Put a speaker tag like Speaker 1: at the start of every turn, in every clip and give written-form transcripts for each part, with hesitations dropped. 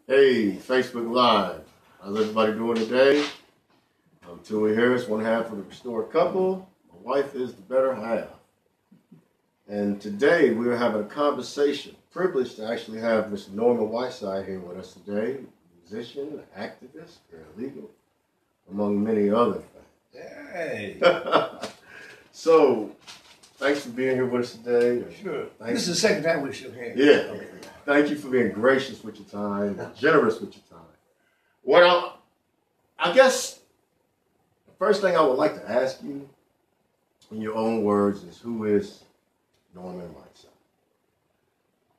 Speaker 1: Hey, Facebook Live. How's everybody doing today? I'm Tui Harris, one half of the restored couple. My wife is the better half. And today we're having a conversation. Privileged to actually have Mr. Norman Whiteside here with us today. Musician, activist, paralegal, among many other things.
Speaker 2: Hey.
Speaker 1: So, thanks for being here with us today.
Speaker 2: Sure. This is the second time we shook hands.
Speaker 1: Yeah. Okay. Thank you for being gracious with your time, and generous with your time. Well, I guess the first thing I would like to ask you, in your own words, is who is Norman Whiteside?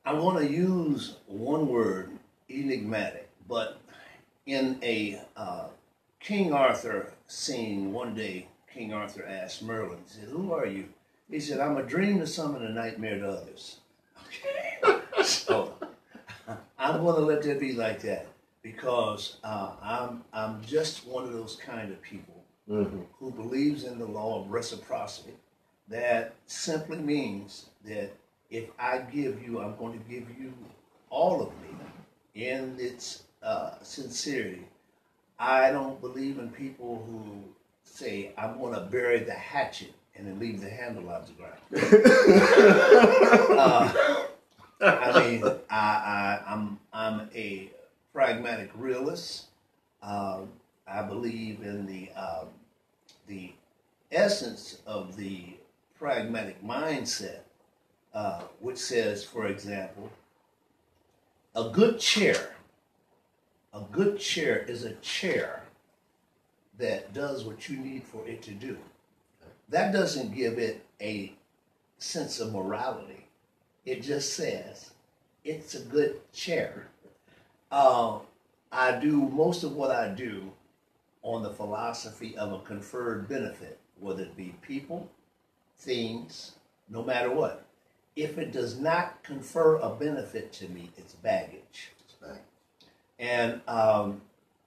Speaker 2: I want to use one word, enigmatic, but in a King Arthur scene, one day King Arthur asked Merlin, he said, "Who are you?" He said, "I'm a dream to some and a nightmare to others." Okay. So I'm going to let that be like that because I'm just one of those kind of people who believes in the law of reciprocity. That simply means that if I give you, I'm going to give you all of me in its sincerity. I don't believe in people who say, "I'm going to bury the hatchet and then leave the handle out the ground." I mean, I'm a pragmatic realist. I believe in the essence of the pragmatic mindset, which says, for example, a good chair is a chair that does what you need for it to do. That doesn't give it a sense of morality. It just says it's a good chair. I do most of what I do on the philosophy of a conferred benefit, whether it be people, things, no matter what. If it does not confer a benefit to me, it's baggage. It's baggage. And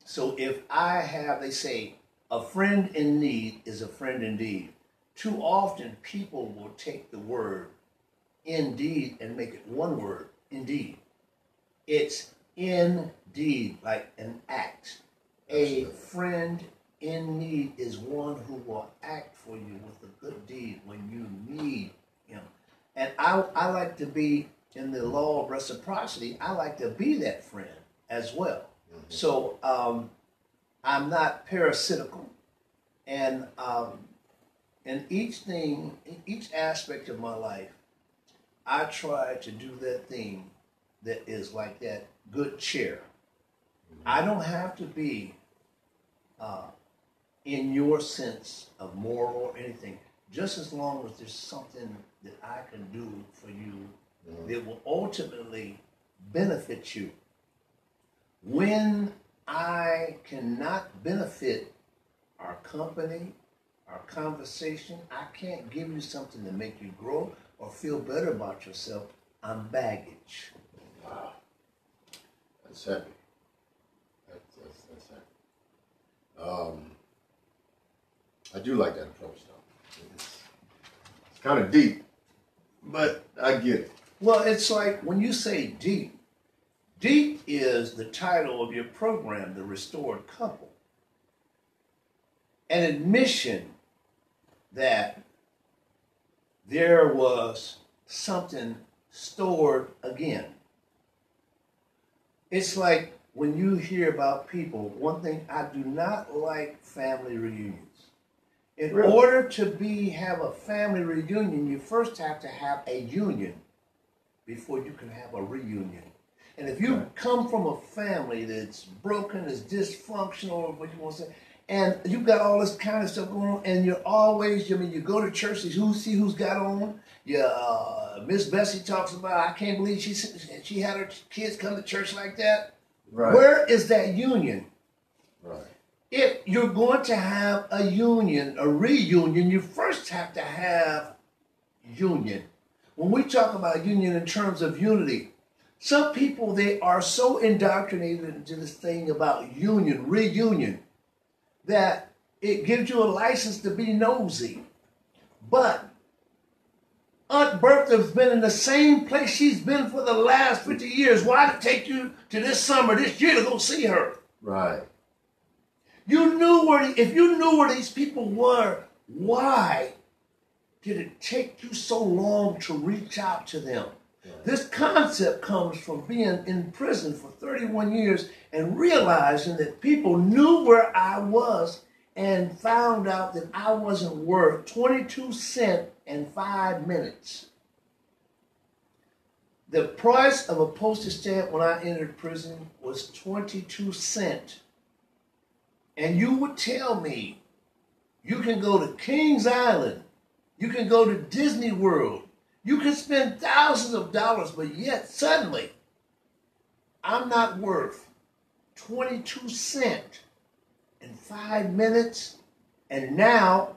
Speaker 2: so if I have, they say, a friend in need is a friend indeed. Too often people will take the word indeed and make it one word, indeed. It's indeed, like an act. Absolutely. A friend in need is one who will act for you with a good deed when you need him. And I like to be, in the law of reciprocity, I like to be that friend as well. So I'm not parasitical. And in each aspect of my life, I try to do that thing that is like that good chair. I don't have to be in your sense of moral or anything, just as long as there's something that I can do for you that will ultimately benefit you. When I cannot benefit our company, our conversation, I can't give you something to make you grow or feel better about yourself, I'm baggage.
Speaker 1: Wow. That's heavy. That's heavy. I do like that approach, though. It's kind of deep, but I get it.
Speaker 2: Well, it's like when you say deep, deep is the title of your program, The Restored Couple. An admission that there was something stored again. It's like when you hear about people, one thing, I do not like family reunions. In order to have a family reunion, you first have to have a union before you can have a reunion. And if you come from a family that's broken, is dysfunctional, what you want to say, and you've got all this kind of stuff going on, and you're always, you go to church, see who's got on. Miss Bessie talks about, I can't believe she had her kids come to church like that. Right. Where is that union? Right. If you're going to have a union, a reunion, you first have to have union. When we talk about union in terms of unity, some people, they are so indoctrinated into this thing about union, reunion, that it gives you a license to be nosy. But Aunt Bertha's been in the same place she's been for the last 50 years. Why did it take you to this summer, this year, to go see her?
Speaker 1: Right.
Speaker 2: You knew if you knew where these people were, why did it take you so long to reach out to them? Right. This concept comes from being in prison for 31 years and realizing that people knew where I was and found out that I wasn't worth 22 cents and 5 minutes. The price of a postage stamp when I entered prison was 22 cents. And you would tell me, you can go to Kings Island, you can go to Disney World, you can spend thousands of dollars, but yet suddenly, I'm not worth 22 cents in 5 minutes. And now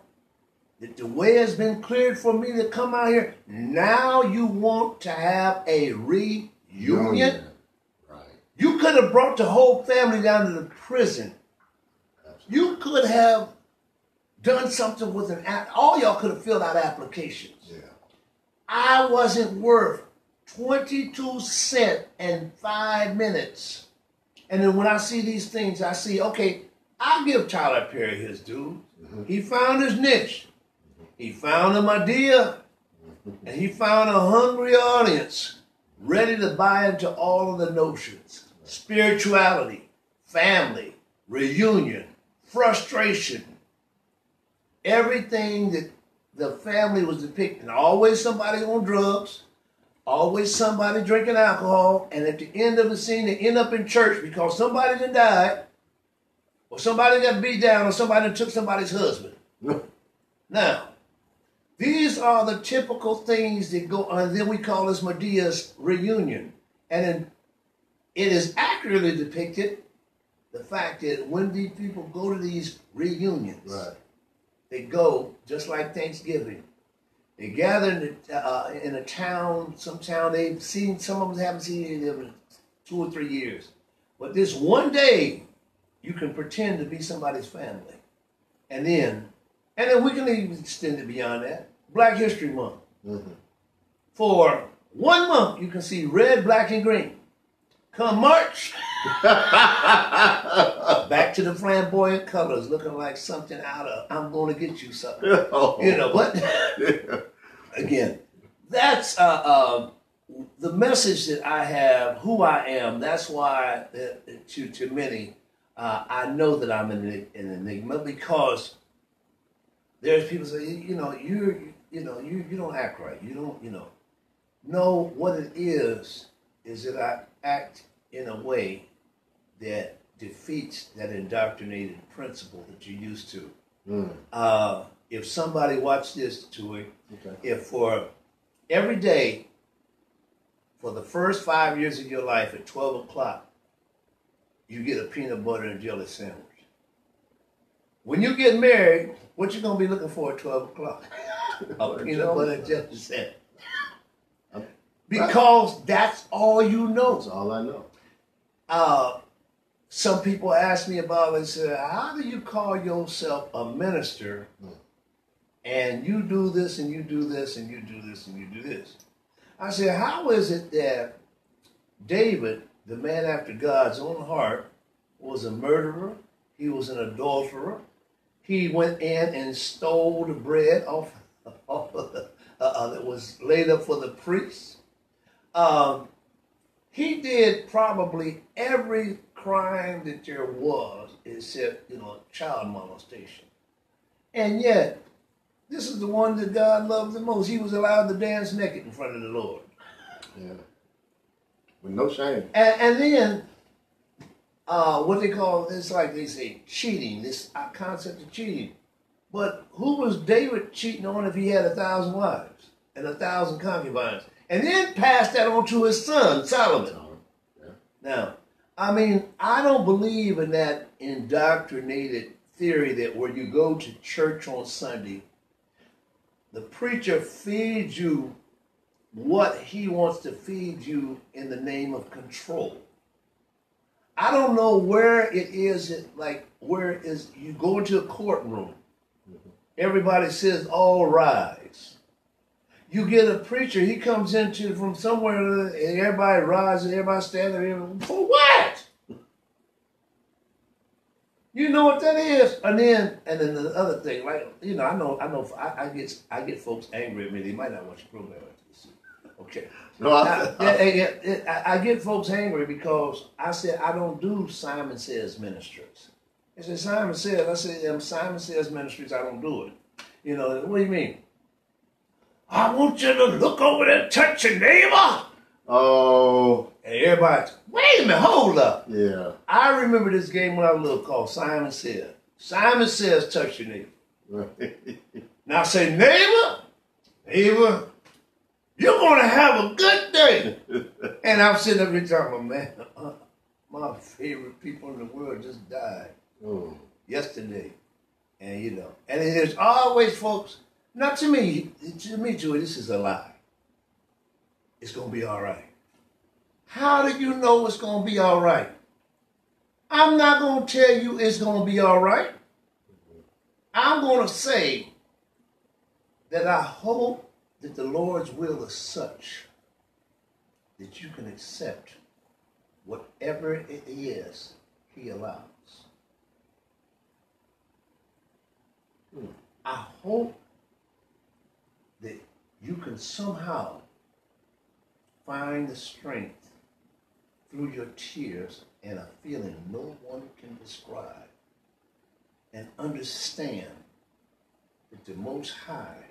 Speaker 2: that the way has been cleared for me to come out here, now you want to have a reunion?
Speaker 1: Right.
Speaker 2: You could have brought the whole family down to the prison. You could have done something with all y'all could have filled out applications.
Speaker 1: Yeah.
Speaker 2: I wasn't worth 22 cents and 5 minutes. And then when I see these things, I see, okay, I'll give Tyler Perry his due. Mm-hmm. He found his niche. Mm-hmm. He found an idea. Mm-hmm. And he found a hungry audience ready to buy into all of the notions. Right. Spirituality, family, reunion, frustration, everything that the family was depicting. Always somebody on drugs, always somebody drinking alcohol, and at the end of the scene, they end up in church because somebody done died, or somebody got beat down, or somebody took somebody's husband. Now, these are the typical things that go on. Then we call this Medea's reunion. And then it is accurately depicted the fact that when these people go to these reunions, right, they go just like Thanksgiving. They gather in a town, some town they've seen, some of them haven't seen them in 2 or 3 years. But this one day, you can pretend to be somebody's family. And then we can even extend it beyond that. Black History Month. Mm-hmm. For 1 month, you can see red, black, and green. Come March, back to the flamboyant colors, looking like something out of I'm going to get you something. You know, but again, that's the message that I have, who I am. That's why to many, I know that I'm an enigma, because there's people say, you don't act right. You don't, No, what it is that I act in a way that defeats that indoctrinated principle that you're used to. Mm. If somebody watched this to it, okay, if for every day, for the first 5 years of your life at 12 o'clock, you get a peanut butter and jelly sandwich. When you get married, what you going to be looking for at 12 o'clock? A peanut butter and jelly sandwich. Because that's all you know.
Speaker 1: That's all I know.
Speaker 2: Some people ask me about it and say, how do you call yourself a minister and you do this and you do this and you do this and you do this? I said, how is it that David, the man after God's own heart, was a murderer, he was an adulterer, he went in and stole the bread off that was laid up for the priests? He did probably every crime that there was, except, child molestation. And yet, this is the one that God loved the most. He was allowed to dance naked in front of the Lord.
Speaker 1: Yeah. With no shame.
Speaker 2: And then, what they call, it's like they say, cheating, this concept of cheating. But who was David cheating on if he had 1,000 wives and 1,000 concubines? And then passed that on to his son, Solomon. Yeah. Now, I don't believe in that indoctrinated theory that where you go to church on Sunday, the preacher feeds you what he wants to feed you in the name of control. I don't know where it is, you go into a courtroom, everybody says, all rise. You get a preacher, he comes into from somewhere, and everybody rises, everybody standing there. For what? You know what that is? And then the other thing, like, you know, I get folks angry at me. They might not watch the program after this. Okay.
Speaker 1: No,
Speaker 2: I get folks angry because I said I don't do Simon Says Ministries. They said, Simon Says. I said, Simon Says Ministries, I don't do it. You know, what do you mean? I want you to look over there and touch your neighbor.
Speaker 1: Oh.
Speaker 2: And everybody, wait a minute, hold up.
Speaker 1: Yeah.
Speaker 2: I remember this game when I was little called Simon Says. Simon Says, touch your neighbor.
Speaker 1: Right.
Speaker 2: Now say, neighbor, you're going to have a good day. And I'm sitting up here talking, man, my favorite people in the world just died yesterday. And, you know, and there's always folks, not to me, Joey, this is a lie. It's going to be all right. How do you know it's going to be all right? I'm not going to tell you it's going to be all right. I'm going to say that I hope that the Lord's will is such that you can accept whatever it is He allows. I hope that you can somehow find the strength through your tears and a feeling no one can describe, and understand that the Most High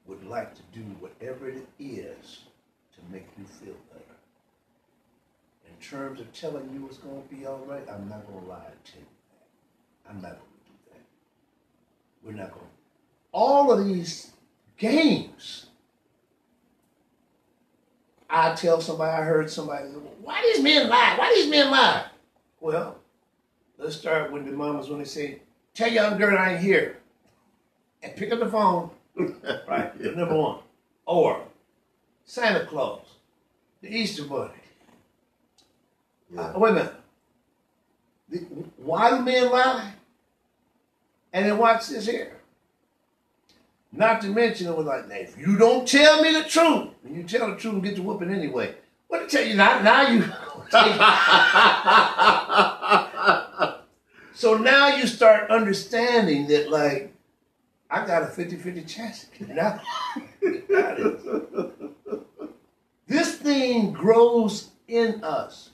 Speaker 2: would like to do whatever it is to make you feel better. In terms of telling you it's going to be all right, I'm not going to lie to you that. I'm not going to do that. We're not going to. All of these games, I tell somebody, I heard somebody, why these men lie? Why these men lie? Well, let's start with the mamas when they say, tell young girl I ain't here. And pick up the phone. Right, yeah. Number one. Or Santa Claus, the Easter Bunny.
Speaker 1: Yeah.
Speaker 2: Wait a minute. Why do men lie? And then watch this here. Not to mention, it was like, now, if you don't tell me the truth, and you tell the truth and get the whooping anyway, what to tell you, now you... So now you start understanding that, like, I got a 50-50 chance to get it out. This thing grows in us.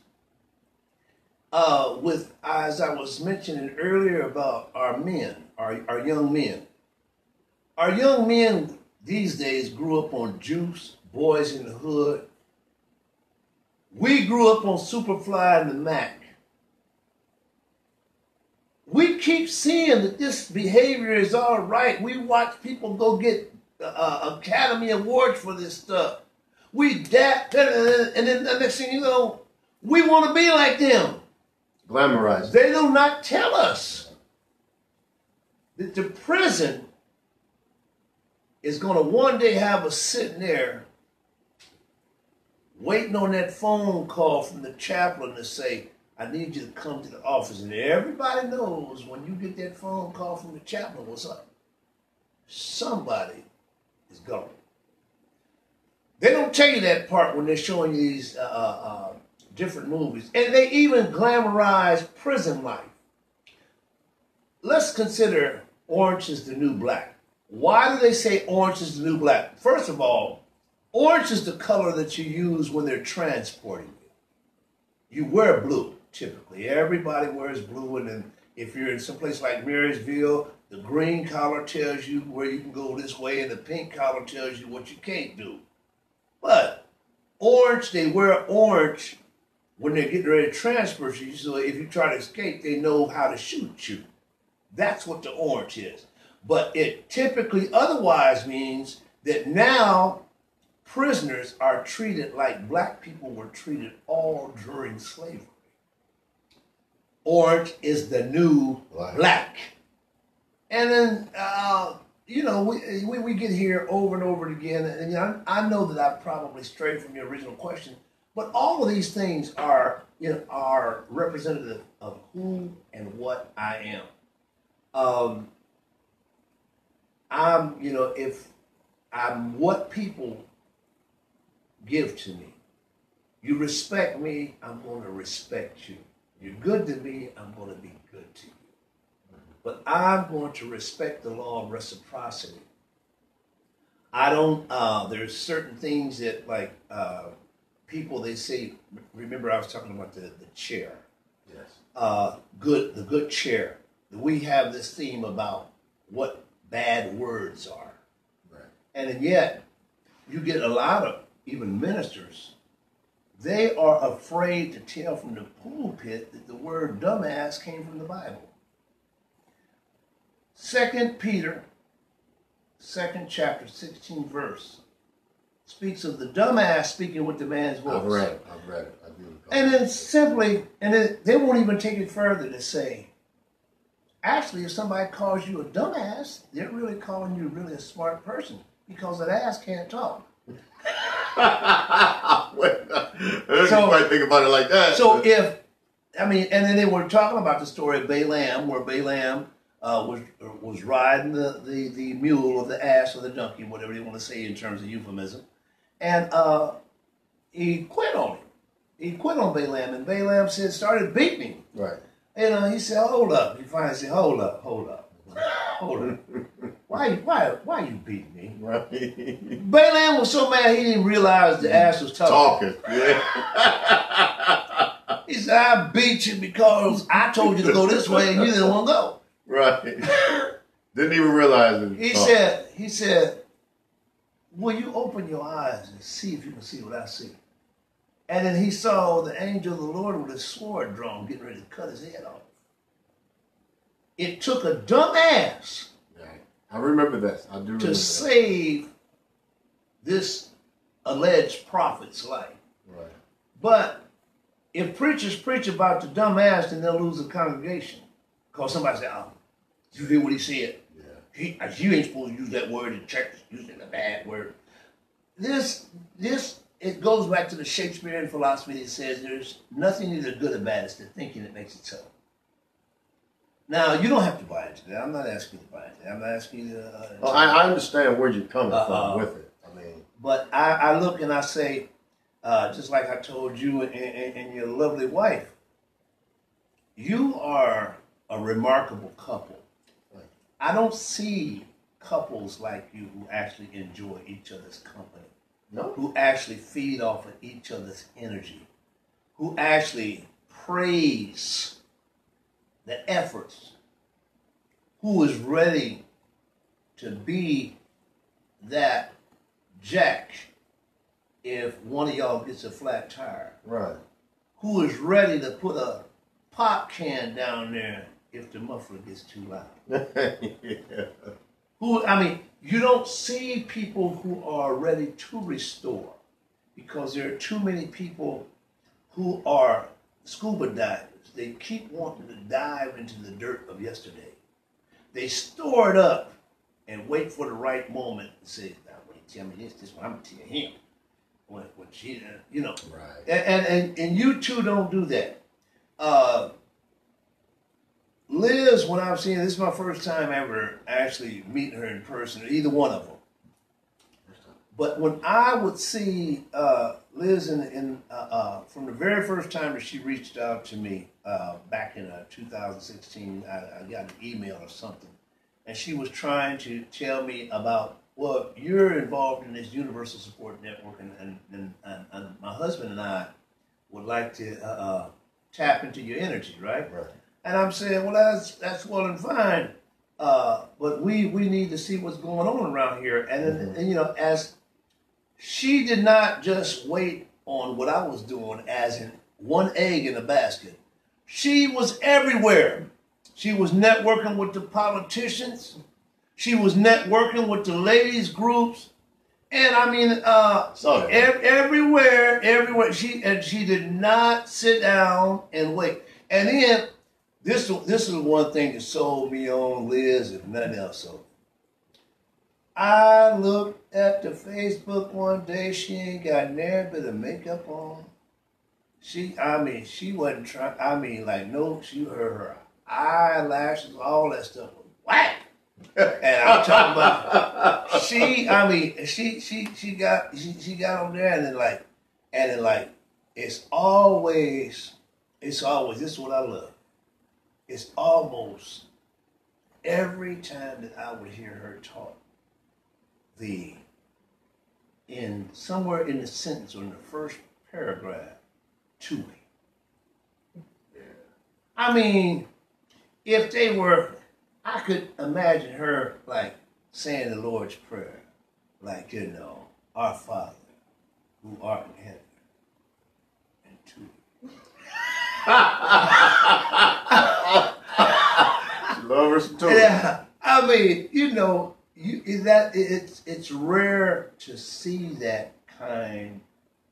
Speaker 2: With, as I was mentioning earlier about our men, our young men. Our young men these days grew up on Juice, Boys in the Hood. We grew up on Superfly and the Mac. We keep seeing that this behavior is all right. We watch people go get Academy Awards for this stuff. We and then the next thing you know, we want to be like them.
Speaker 1: Glamorize.
Speaker 2: They do not tell us that the prison is going to one day have us sitting there waiting on that phone call from the chaplain to say, I need you to come to the office. And everybody knows when you get that phone call from the chaplain, what's up? Somebody is gone. They don't tell you that part when they're showing you these different movies. And they even glamorize prison life. Let's consider Orange is the New Black. Why do they say orange is the new black? First of all, orange is the color that you use when they're transporting you. You wear blue, typically. Everybody wears blue, and then if you're in some place like Marysville, the green collar tells you where you can go this way, and the pink collar tells you what you can't do. But orange, they wear orange when they're getting ready to transport you, so if you try to escape, they know how to shoot you. That's what the orange is. But it typically otherwise means that now prisoners are treated like black people were treated all during slavery. Orange is the new black. And then, you know, we get here over and over again. And you know, I know that I probably strayed from your original question, but all of these things are, you know, are representative of who and what I am. You know, if I'm what people give to me. You respect me, I'm going to respect you. You're good to me, I'm going to be good to you. But I'm going to respect the law of reciprocity. I don't, there's certain things that like people, they say, remember I was talking about the chair.
Speaker 1: Yes.
Speaker 2: The good chair. We have this theme about what bad words are.
Speaker 1: Right.
Speaker 2: And yet, you get a lot of, even ministers, they are afraid to tell from the pulpit that the word dumbass came from the Bible. 2 Peter, 2nd chapter, 16th verse, speaks of the dumbass speaking with the man's voice.
Speaker 1: I've read it. I do.
Speaker 2: And then simply, they won't even take it further to say, actually, if somebody calls you a dumbass, they're really calling you really a smart person because an ass can't talk.
Speaker 1: So, might think about it like that.
Speaker 2: So and then they were talking about the story of Balaam, where Balaam was riding the mule or the ass or the donkey, whatever you want to say in terms of euphemism, and he quit on him. He quit on Balaam, and Balaam started beating him.
Speaker 1: Right.
Speaker 2: And he said, "Hold up." He finally said, "Hold up. Why you beating me?"
Speaker 1: Right.
Speaker 2: Balaam was so mad he didn't realize the ass was talking.
Speaker 1: Yeah.
Speaker 2: He said, "I beat you because I told you to go this way and you didn't want to go."
Speaker 1: Right. Didn't even realize it.
Speaker 2: He said, "Will you open your eyes and see if you can see what I see?" And then he saw the angel of the Lord with his sword drawn, getting ready to cut his head off. It took a dumbass.
Speaker 1: Right. I remember this. I do remember
Speaker 2: to save this alleged prophet's life.
Speaker 1: Right.
Speaker 2: But if preachers preach about the dumbass, then they'll lose the congregation. Because somebody say, "Oh, did you hear what he said? Yeah. You ain't supposed to use that word in church, using a bad word." It goes back to the Shakespearean philosophy that says there's nothing either good or bad, it's the thinking that makes it so. Now, you don't have to buy into that. I'm not asking you to buy into that. I'm not asking you to...
Speaker 1: I understand where you're coming from with it.
Speaker 2: But I look and I say, just like I told you and your lovely wife, you are a remarkable couple. Right. I don't see couples like you who actually enjoy each other's company. No. Who actually feed off of each other's energy, who actually praise the efforts, who is ready to be that jack if one of y'all gets a flat tire. Right. Who is ready to put a pop can down there if the muffler gets too loud. Yeah. You don't see people who are ready to restore because there are too many people who are scuba divers. They keep wanting to dive into the dirt of yesterday. They store it up and wait for the right moment to say, "Now, when you tell me this one, I'm going to tell him." When she, Right. And you two don't do that. Liz, when I've seen her, this is my first time ever actually meeting her in person, or either one of them. But when I would see Liz from the very first time that she reached out to me back in 2016, I got an email or something, and she was trying to tell me about, well, you're involved in this Universal Support Network, and my husband and I would like to tap into your energy, right? Right. And I'm saying, well, that's well and fine, but we need to see what's going on around here. And as she did not just wait on what I was doing as in one egg in a basket. She was everywhere. She was networking with the politicians. She was networking with the ladies groups. And everywhere. She did not sit down and wait. And then this is one thing that sold me on Liz, if nothing else. So I looked at the Facebook one day. She ain't got near a bit of makeup on. She wasn't trying. Her eyelashes, all that stuff was whack. And I'm talking about she. I mean, she got on there, and then like, it's always. This is what I love. It's almost every time that I would hear her talk, in somewhere in the sentence or in the first paragraph, to me. I mean, if they were, I could imagine her like saying the Lord's Prayer, like, our Father who art in heaven, and to me.
Speaker 1: She love her some too.
Speaker 2: Yeah, I mean, it's rare to see that kind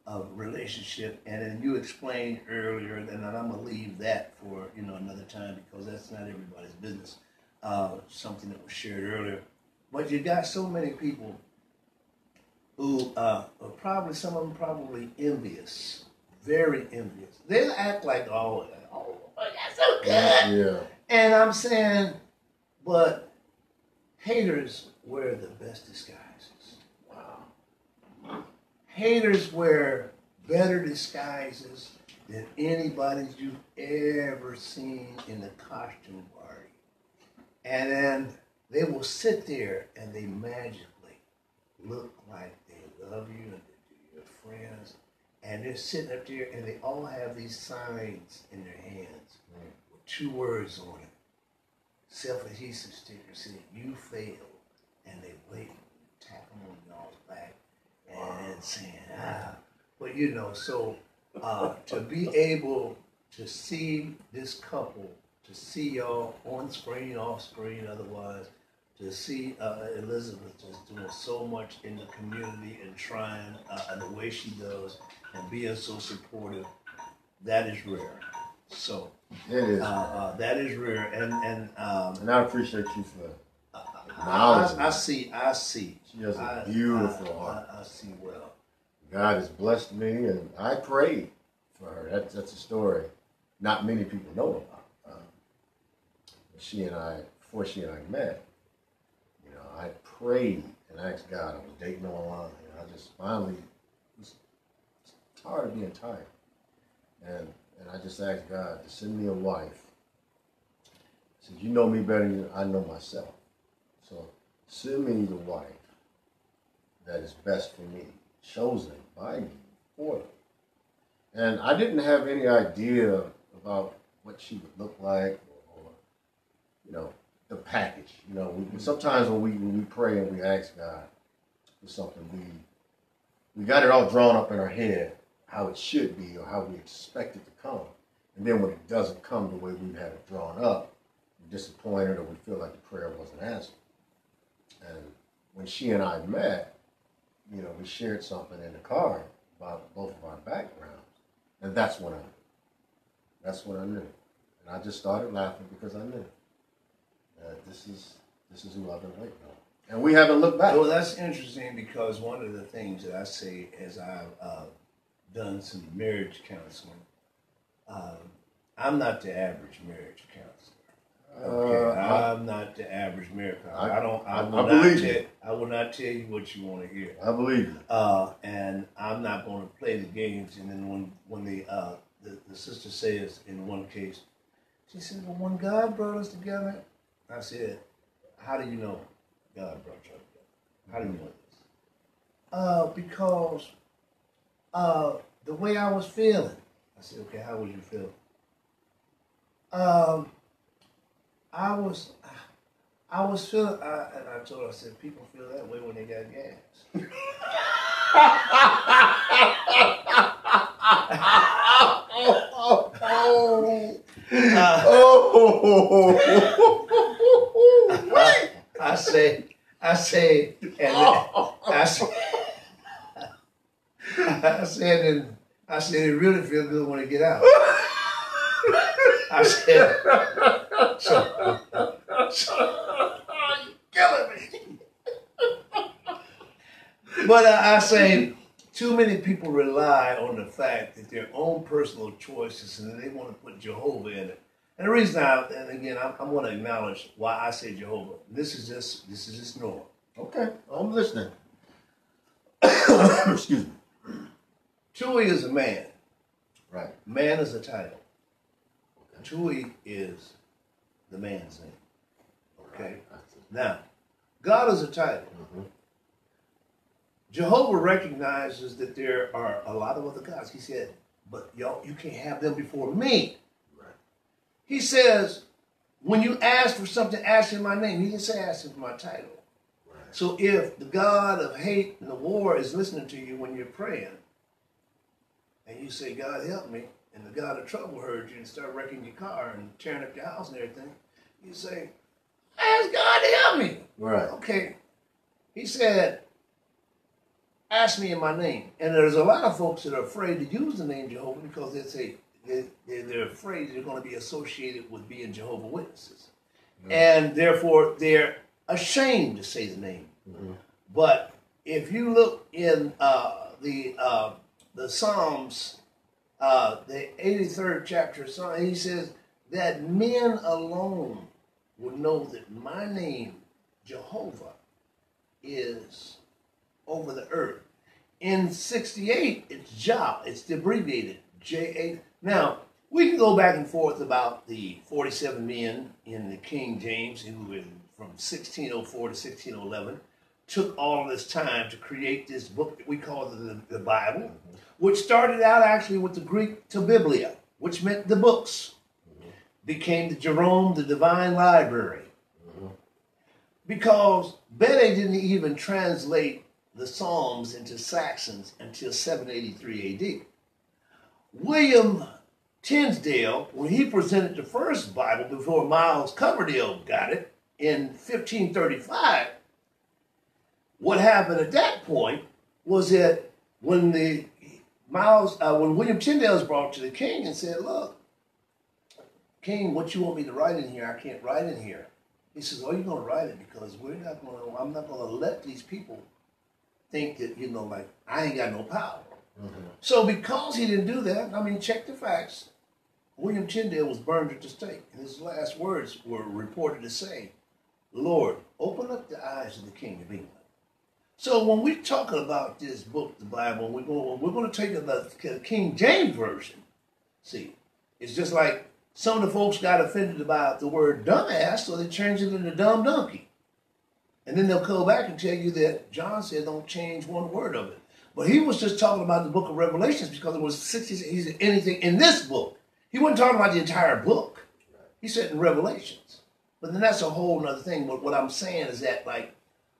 Speaker 2: of relationship, and then you explained earlier, and I'm gonna leave that for another time because that's not everybody's business. Something that was shared earlier, but you got so many people who are probably some of them probably envious, very envious. They'll act like, oh, that's so good.
Speaker 1: Yeah.
Speaker 2: And I'm saying, but haters wear the best disguises.
Speaker 1: Wow.
Speaker 2: Haters wear better disguises than anybody you've ever seen in the costume party. And then they will sit there and they magically look like they love you and they're your friends. And they're sitting up there and they all have these signs in their hands with 2 words on it. Self-adhesive stickers saying, you failed. And they wait and tap them on y'all's back and saying, But so to be able to see this couple, to see y'all on screen, off screen, otherwise, to see Elizabeth just doing so much in the community and trying and the way she does and being so supportive, that is rare. So
Speaker 1: it is.
Speaker 2: that is rare, and
Speaker 1: I appreciate you for acknowledging.
Speaker 2: I see.
Speaker 1: She has a beautiful heart.
Speaker 2: I see well.
Speaker 1: God has blessed me, and I prayed for her. That's a story not many people know about. Before she and I met, I prayed and asked God. I was dating online, and I just finally was tired of being tired, and I just asked God to send me a wife. I said, you know me better than I know myself, so send me the wife that is best for me, chosen by me for me. And I didn't have any idea about what she would look like, or the package. Sometimes when we pray and we ask God for something, we got it all drawn up in our head how it should be or how we expect it to come. And then when it doesn't come the way we had it drawn up, we're disappointed or we feel like the prayer wasn't answered. And when she and I met, we shared something in the car about both of our backgrounds. And that's when I knew. And I just started laughing because I knew that this is who I've been waiting on. And we haven't looked back.
Speaker 2: Well, that's interesting because one of the things that I say as I've done some marriage counseling, I'm not the average marriage counselor. Okay, I'm not the average marriage counselor. I will not tell you what you want to hear.
Speaker 1: I believe you.
Speaker 2: And I'm not going to play the games. And then when the sister says in one case, she said, well, when God brought us together, I said, how do you know God brought you together? How do you know this? Because the way I was feeling. I said, okay, how was you feeling? I was feeling, and I told her, I said, people feel that way when they got gas. I said, it really feels good when it get out. I said, you're killing me. But I say, too many people rely on the fact that their own personal choices, and they want to put Jehovah in it. And the reason and again, I want to acknowledge why I say Jehovah. This is just Norm.
Speaker 1: Okay, I'm listening. Excuse me.
Speaker 2: Chewy is a man.
Speaker 1: Right.
Speaker 2: Man is a title. Okay. Chewy is the man's name. Okay. Right. Now, God is a title. Mm-hmm. Jehovah recognizes that there are a lot of other gods. He said, but y'all, you can't have them before me. Right. He says, when you ask for something, ask in my name. He didn't say ask for my title. Right. So if the God of hate and the war is listening to you when you're praying, and you say, God help me, and the God of trouble heard you and start wrecking your car and tearing up your house and everything, you say, ask God to help me. Right. Okay. He said, ask me in my name. And there's a lot of folks that are afraid to use the name Jehovah because they say they're afraid they're going to be associated with being Jehovah's Witnesses. Mm-hmm. And therefore, they're ashamed to say the name. Mm-hmm. But if you look in the Psalms, the 83rd chapter, he says that men alone will know that my name, Jehovah, is over the earth. In 68, it's Jah. It's abbreviated J-A. Now, we can go back and forth about the 47 men in the King James, who from 1604 to 1611 took all this time to create this book that we call the Bible, mm-hmm. which started out actually with the Greek to Biblia, which meant the books, mm-hmm. became the Jerome, the Divine Library. Mm-hmm. Because Bede didn't even translate the Psalms into Saxons until 783 AD. William Tinsdale, when he presented the first Bible before Miles Coverdale got it in 1535, what happened at that point was that when William Tyndale was brought to the king and said, look, King, what you want me to write in here, I can't write in here. He says, oh, you're going to write it because I'm not going to let these people think that, like, I ain't got no power. Mm-hmm. So because he didn't do that, I mean, check the facts. William Tyndale was burned at the stake, and his last words were reported to say, Lord, open up the eyes of the King of England. So when we're talking about this book, the Bible, we're going to take the King James Version. See, it's just like some of the folks got offended about the word dumbass, so they changed it into dumb donkey. And then they'll go back and tell you that John said don't change one word of it. But he was just talking about the book of Revelations because it was 60, anything in this book. He wasn't talking about the entire book. He said in Revelations. But then that's a whole other thing. But what I'm saying is that, like,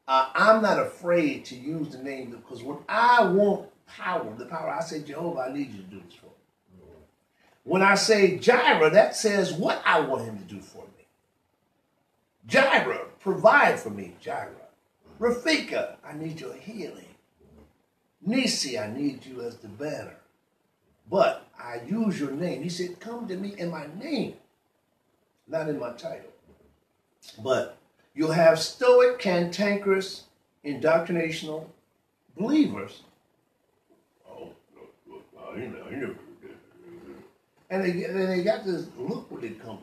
Speaker 2: I'm not afraid to use the name because when I want the power, I say, Jehovah, I need you to do this for me. When I say Jireh, that says what I want him to do for me. Jireh, provide for me, Jireh. Rafika, I need your healing. Nisi, I need you as the banner. But I use your name. He said, come to me in my name, not in my title. But you'll have stoic, cantankerous, indoctrinational believers. And they got this look what they come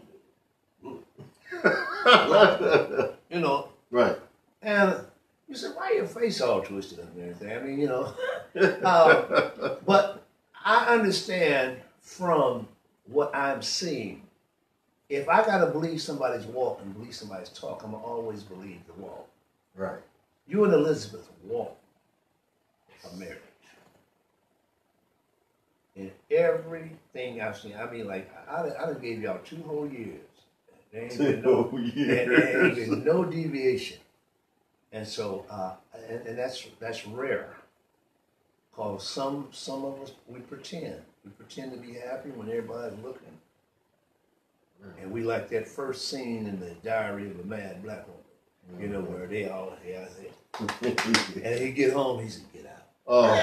Speaker 2: to. Right. And you said, why your face all twisted up and everything? I mean, but I understand from what I'm seeing. If I got to believe somebody's walk and believe somebody's talk, I'm going to always believe the walk. Right. You and Elizabeth walk a marriage. In everything I've seen, I mean, like, I done gave y'all 2 whole years. There ain't been no deviation. And so, and that's rare. Because some of us, we pretend. We pretend to be happy when everybody's looking. And we like that first scene in the Diary of a Mad Black Woman, where they all, and he get home, he said, get out. Oh.